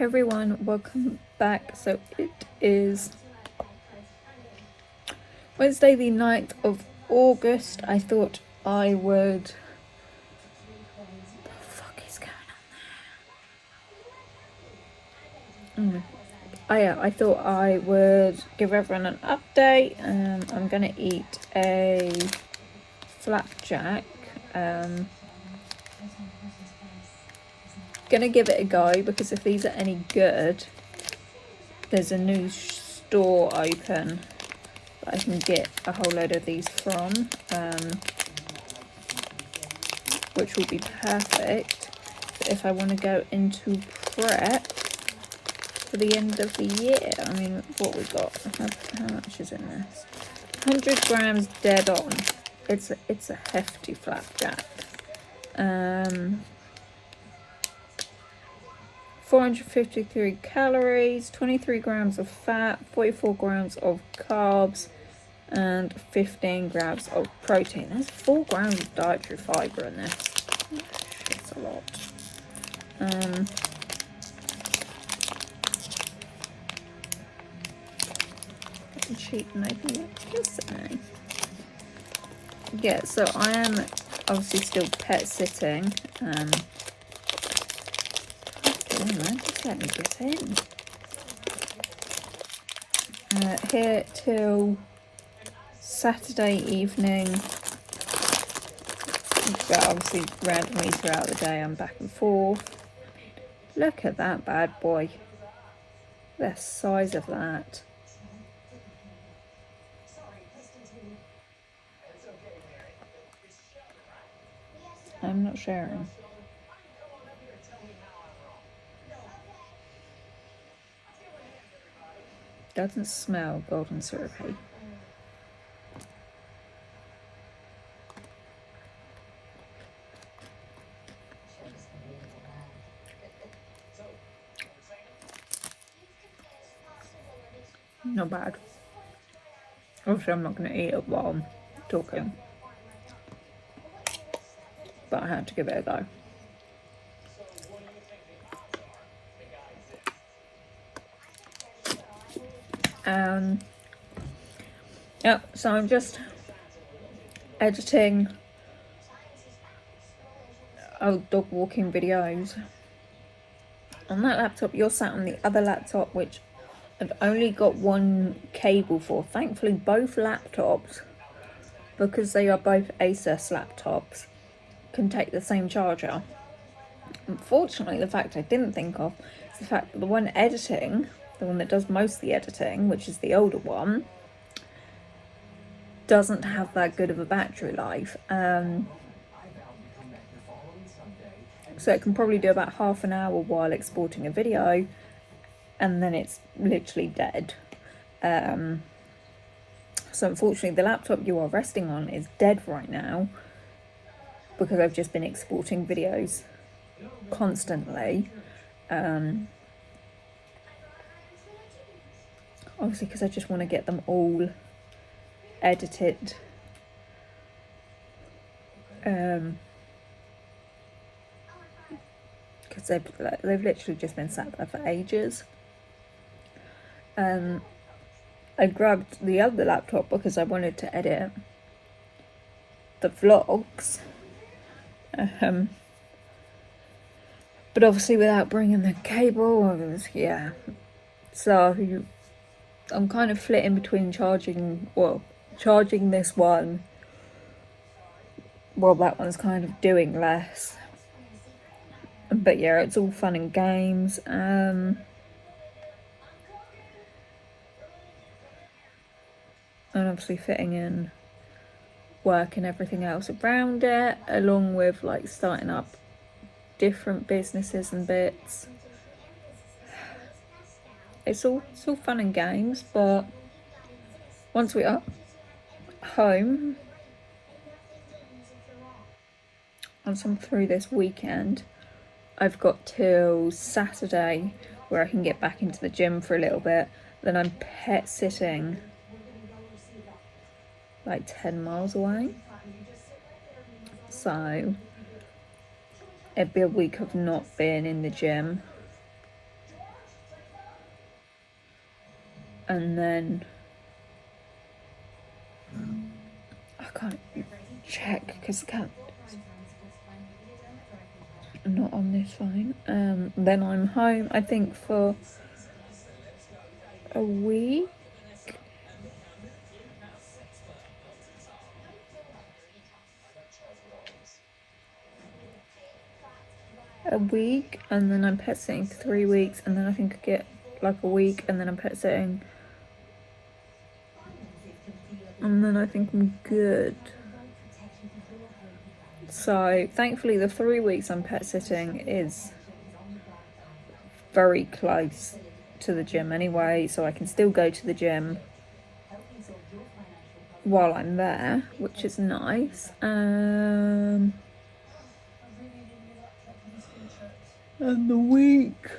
Hey everyone, welcome back. So it is Wednesday the 9th of August. I thought I would... What the fuck is going on there? I thought I would give everyone an update. I'm gonna eat a flapjack. Gonna give it a go because if these are any good, there's a new store open that I can get a whole load of these from, which will be perfect if I want to go into prep for the end of the year. I mean, what we got? How much is in this? 100 grams dead on. It's a hefty flapjack. 453 calories, 23 grams of fat, 44 grams of carbs, and 15 grams of protein. There's 4 grams of dietary fibre in this. That's a lot. Cheap maybe yesterday. Yeah, so I am obviously still pet sitting. Just let me get in. Here till Saturday evening. But obviously randomly throughout the day I'm back and forth. Look at that bad boy. The size of that. I'm not sharing. Doesn't smell golden syrupy. Not bad. Obviously I'm not going to eat it while I'm talking. But I had to give it a go. Yeah, so I'm just editing dog walking videos on that laptop. You're sat on the other laptop, which I've only got one cable for. Thankfully both laptops, because they are both Asus laptops, can take the same charger. Unfortunately, the fact I didn't think of is the fact that the one editing, the one that does most of the editing, which is the older one, doesn't have that good of a battery life. So it can probably do about half an hour while exporting a video, and then it's literally dead. So unfortunately the laptop you are resting on is dead right now because I've just been exporting videos constantly. Obviously because I just want to get them all edited. Because they've literally just been sat there for ages. I grabbed the other laptop because I wanted to edit the vlogs. But obviously without bringing the cable, yeah. So I'm kind of flitting between charging this one while that one's kind of doing less. But yeah, it's all fun and games. And obviously fitting in work and everything else around it, along with like starting up different businesses and bits. It's all fun and games, but once we are home, once I'm through this weekend, I've got till Saturday where I can get back into the gym for a little bit. Then I'm pet sitting like 10 miles away. So it'd be a week of not being in the gym. and then I can't check because I can't. Not on this phone. Then I'm home, I think, for a week. And then I'm pet sitting for 3 weeks, and then I think I get like a week, and then I'm pet sitting, and then I think I'm good. So thankfully the 3 weeks I'm pet sitting is very close to the gym anyway, so I can still go to the gym while I'm there, which is nice. And the week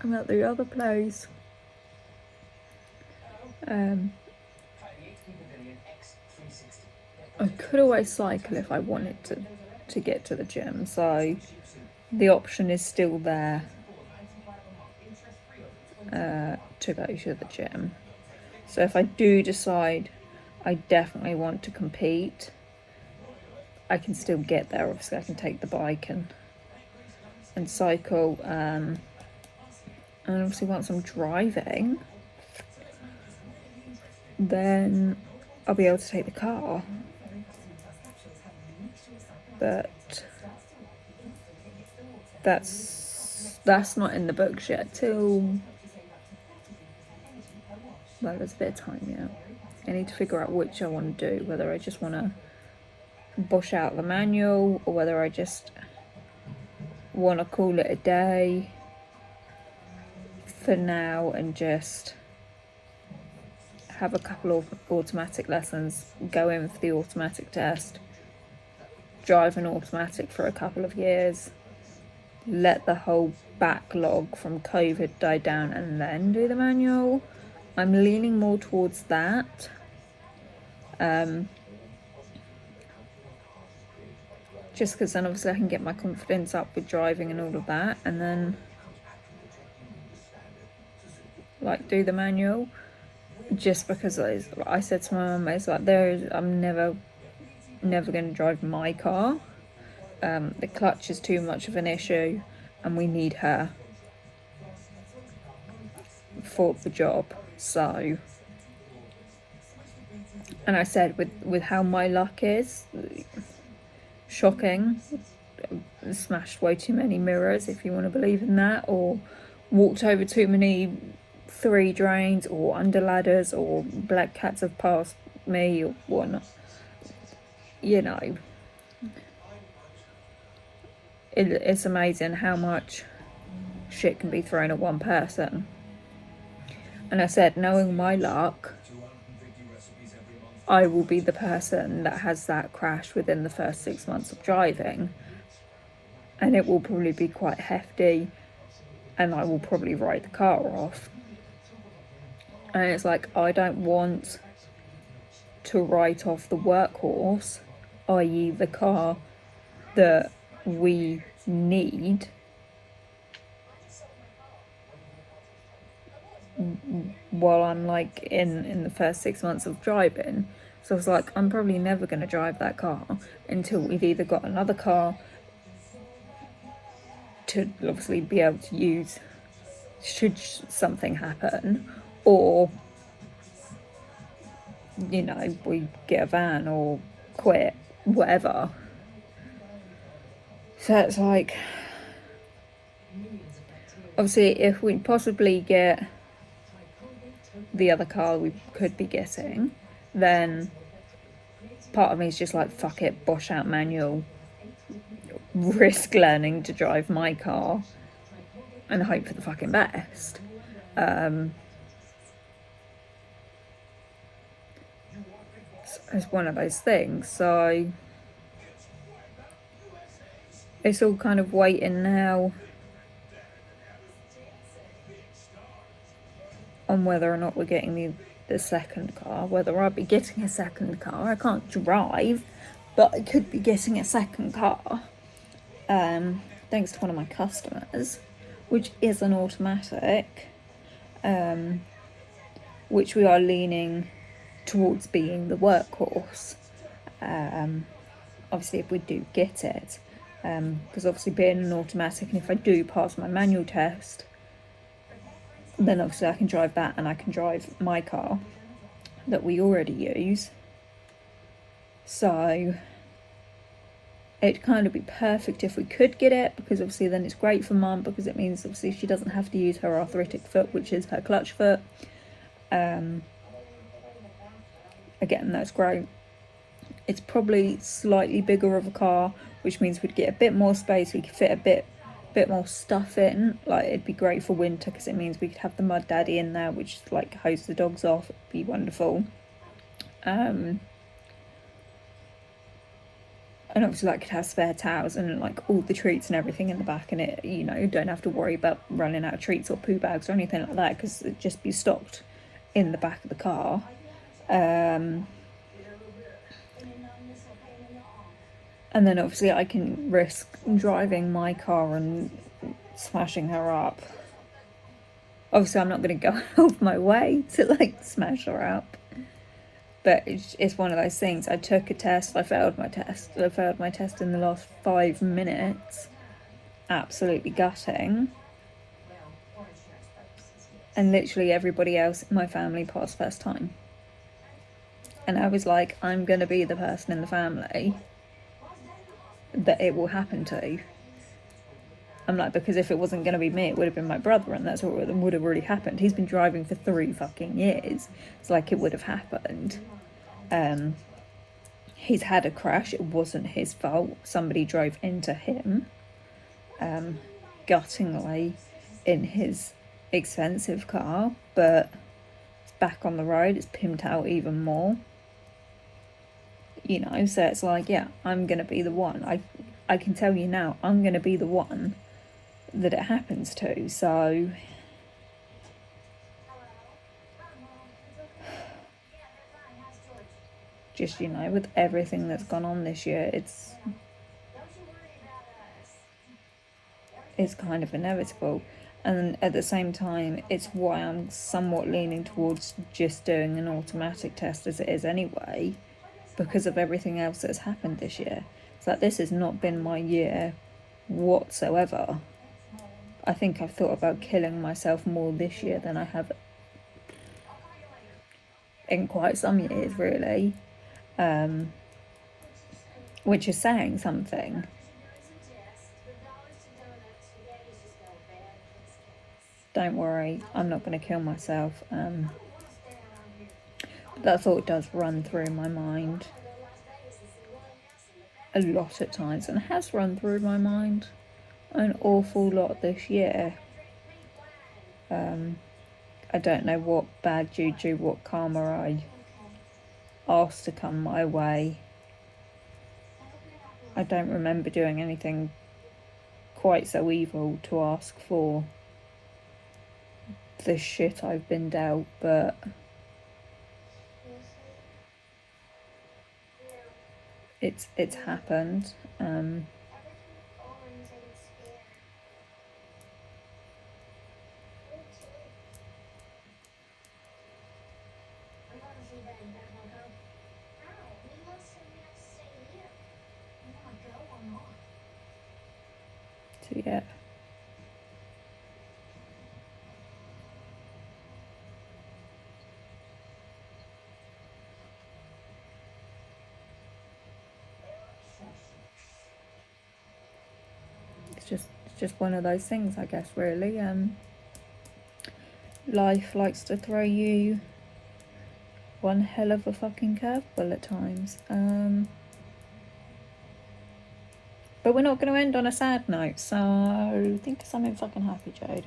I'm at the other place, I could always cycle if I wanted to get to the gym, so the option is still there to go to the gym. So if I do decide I definitely want to compete, I can still get there. Obviously I can take the bike and cycle, and obviously once I'm driving, then I'll be able to take the car. But that's not in the books yet till, well, there's a bit of time yet. I need to figure out which I want to do, whether I just want to bush out the manual or whether I just want to call it a day for now and just have a couple of automatic lessons, go in for the automatic test, drive an automatic for a couple of years, let the whole backlog from COVID die down and then do the manual. I'm leaning more towards that. Just because then obviously I can get my confidence up with driving and all of that, and then like do the manual. Just because I said to my mum, it's like I'm never going to drive my car. The clutch is too much of an issue, and we need her for the job. So, and I said with how my luck is, shocking, smashed way too many mirrors, if you want to believe in that, or walked over too many 3 drains, or under ladders, or black cats have passed me, or whatnot. You know, it's amazing how much shit can be thrown at one person. And I said, knowing my luck, I will be the person that has that crash within the first 6 months of driving, and it will probably be quite hefty, and I will probably write the car off. And it's like, I don't want to write off the workhorse, i.e. the car that we need, while I'm like in the first 6 months of driving. So I was like, I'm probably never going to drive that car until we've either got another car to obviously be able to use should something happen, or, you know, we get a van or quit, whatever. So it's like, obviously if we possibly get the other car we could be getting, then part of me is just like, fuck it, bosh out manual, risk learning to drive my car, and hope for the fucking best. It's one of those things. So it's all kind of waiting now on whether or not we're getting the second car, whether I'll be getting a second car. I can't drive, but I could be getting a second car, thanks to one of my customers, which is an automatic. which we are leaning towards being the workhorse. Obviously, if we do get it, because obviously being an automatic, and if I do pass my manual test, then obviously I can drive that, and I can drive my car that we already use. So it'd kind of be perfect if we could get it, because obviously then it's great for Mum, because it means obviously she doesn't have to use her arthritic foot, which is her clutch foot. Again, that's great. It's probably slightly bigger of a car, which means we'd get a bit more space, we could fit a bit more stuff in. Like, it'd be great for winter, because it means we could have the Mud Daddy in there, which like hose the dogs off. It'd be wonderful. And obviously like could have spare towels and like all the treats and everything in the back, and it, you know, don't have to worry about running out of treats or poo bags or anything like that, because it'd just be stocked in the back of the car. And then obviously I can risk driving my car and smashing her up. Obviously I'm not going to go out of my way to like smash her up. But it's one of those things. I took a test, I failed my test. I failed my test in the last 5 minutes. Absolutely gutting. And literally everybody else in my family passed first time. And I was like, I'm going to be the person in the family that it will happen to. I'm like, because if it wasn't going to be me, it would have been my brother, and that's what would have really happened. He's been driving for 3 fucking years. It's like it would have happened. He's had a crash. It wasn't his fault. Somebody drove into him, guttingly, in his expensive car, but it's back on the road. It's pimped out even more. You know, so it's like, yeah, I'm going to be the one. I can tell you now, I'm going to be the one that it happens to. So just, you know, with everything that's gone on this year, it's kind of inevitable. And at the same time, it's why I'm somewhat leaning towards just doing an automatic test as it is anyway, because of everything else that's happened this year. It's like, this has not been my year whatsoever. I think I've thought about killing myself more this year than I have in quite some years, really. Which is saying something. Don't worry, I'm not going to kill myself. That thought does run through my mind a lot at times, and has run through my mind an awful lot this year. I don't know what bad juju, what karma I asked to come my way. I don't remember doing anything quite so evil to ask for the shit I've been dealt, but it's happened. So yeah. It's just one of those things, I guess, really. Life likes to throw you one hell of a fucking curveball at times. But we're not going to end on a sad note, so think of something fucking happy, Jade.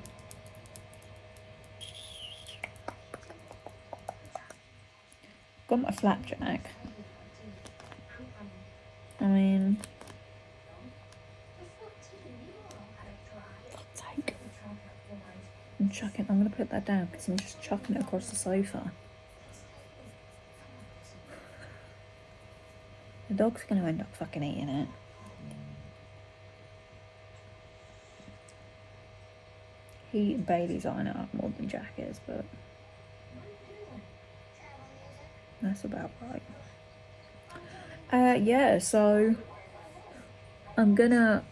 Got my flapjack. I mean, fuck's sake. I'm going to put that down because I'm just chucking it across the sofa. The dog's going to end up fucking eating it. Pete and Bailey's eyeing it up more than Jack is, but that's about right. Yeah, so I'm gonna,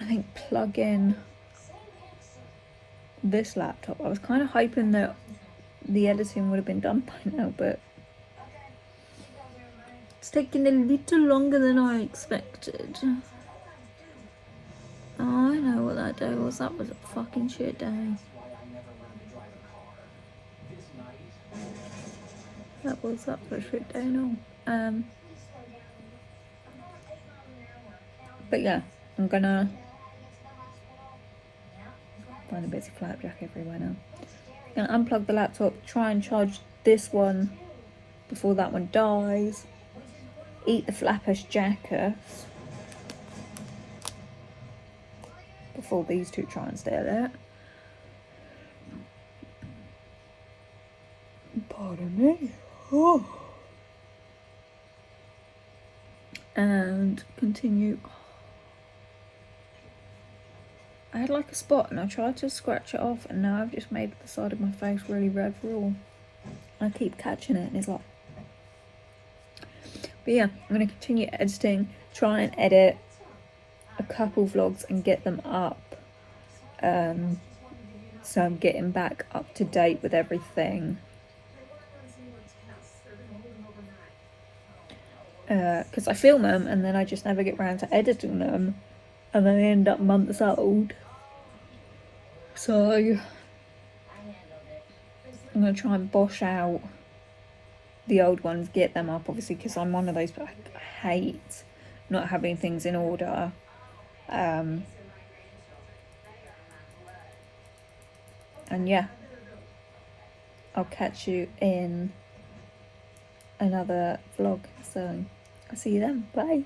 I think, plug in this laptop. I was kind of hoping that the editing would have been done by now, but it's taking a little longer than I expected. Oh, I know what that day was. That was a fucking shit day. That was a shit day, no. But yeah, I'm gonna find a bit of flapjack everywhere now. Gonna unplug the laptop, try and charge this one before that one dies. Eat the Flappers Jackers before these two try and steal it. Pardon me. Oh. And continue. I had like a spot and I tried to scratch it off, and now I've just made the side of my face really red raw. I keep catching it and it's like... But yeah, I'm going to continue editing, try and edit a couple vlogs and get them up. So I'm getting back up to date with everything. Because I film them and then I just never get around to editing them, and then they end up months old. So I'm going to try and bosh out the old ones, get them up, obviously, because I'm one of those, but I hate not having things in order. And yeah, I'll catch you in another vlog, so I'll see you then. Bye.